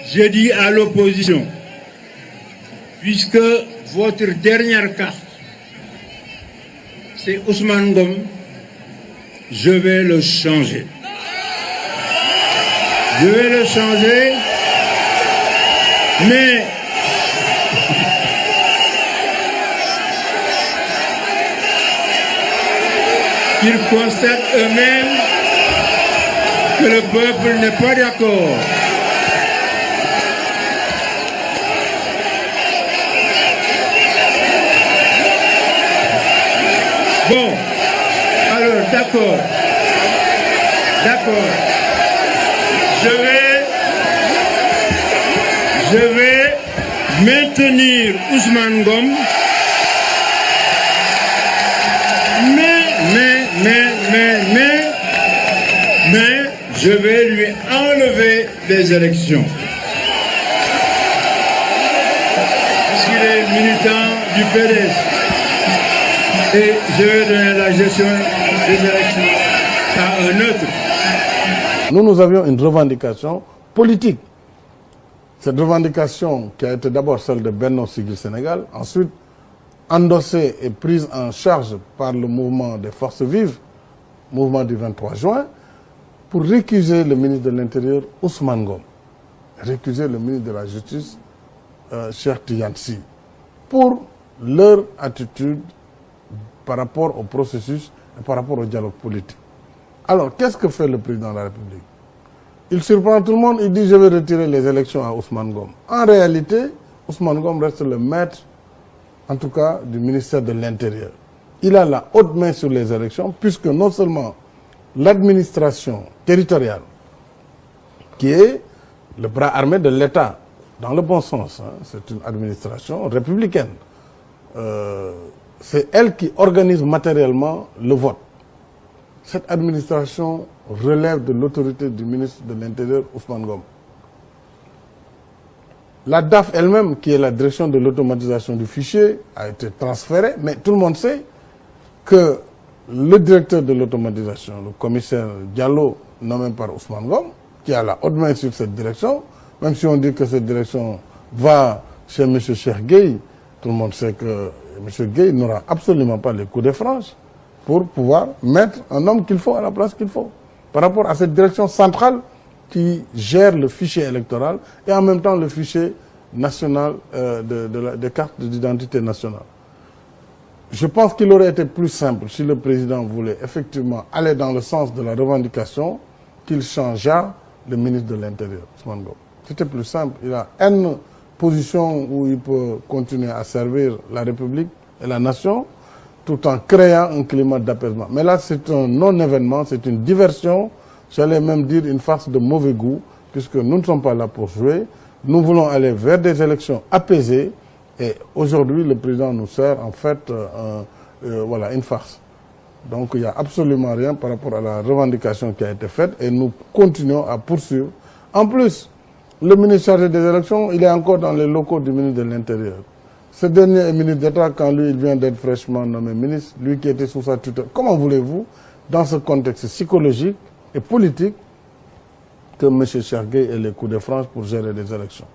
Je dis à l'opposition, puisque votre dernière carte, c'est Ousmane Ngom, je vais le changer. Je vais le changer, mais qu'ils constatent eux-mêmes que le peuple n'est pas d'accord. Bon, alors d'accord. Je vais maintenir Ousmane Ngom, mais je vais lui enlever les élections. Puisqu'il est militant du PDS. Et je vais donner la gestion des élections à un autre. Nous avions une revendication politique. Cette revendication qui a été d'abord celle de Benno Siggil Sénégal, ensuite endossée et prise en charge par le mouvement des forces vives, mouvement du 23 juin, pour récuser le ministre de l'Intérieur, Ousmane Ngom, récuser le ministre de la Justice, Cheikh Tidiane Sy, pour leur attitude par rapport au processus et par rapport au dialogue politique. Alors, qu'est-ce que fait le président de la République? Il surprend tout le monde, il dit « je vais retirer les élections à Ousmane Ngom ». En réalité, Ousmane Ngom reste le maître, en tout cas, du ministère de l'Intérieur. Il a la haute main sur les élections, puisque non seulement l'administration territoriale, qui est le bras armé de l'État, dans le bon sens, hein, c'est une administration républicaine. C'est elle qui organise matériellement le vote. Cette administration relève de l'autorité du ministre de l'Intérieur, Ousmane Ngom. La DAF elle-même, qui est la direction de l'automatisation du fichier, a été transférée, mais tout le monde sait que le directeur de l'automatisation, le commissaire Diallo, nommé par Ousmane Ngom, qui a la haute main sur cette direction, même si on dit que cette direction va chez M. Cheikh Gueye, tout le monde sait que M. Gueye n'aura absolument pas les coups de franche pour pouvoir mettre un homme qu'il faut à la place qu'il faut. Par rapport à cette direction centrale qui gère le fichier électoral et en même temps le fichier national des cartes d'identité nationale. Je pense qu'il aurait été plus simple si le président voulait effectivement aller dans le sens de la revendication qu'il changeât le ministre de l'Intérieur, Ousmane Ngom. C'était plus simple. Il a une position où il peut continuer à servir la République et la nation tout en créant un climat d'apaisement. Mais là, c'est un non-événement, c'est une diversion, j'allais même dire une farce de mauvais goût, puisque nous ne sommes pas là pour jouer. Nous voulons aller vers des élections apaisées et aujourd'hui, le président nous sert en fait voilà, une farce. Donc il n'y a absolument rien par rapport à la revendication qui a été faite et nous continuons à poursuivre. En plus, le ministre chargé des élections, il est encore dans les locaux du ministre de l'Intérieur. Ce dernier est ministre d'État quand lui, il vient d'être fraîchement nommé ministre, lui qui était sous sa tutelle. Comment voulez-vous, dans ce contexte psychologique et politique, que M. Cheikh Gueye ait les coups de franche pour gérer les élections?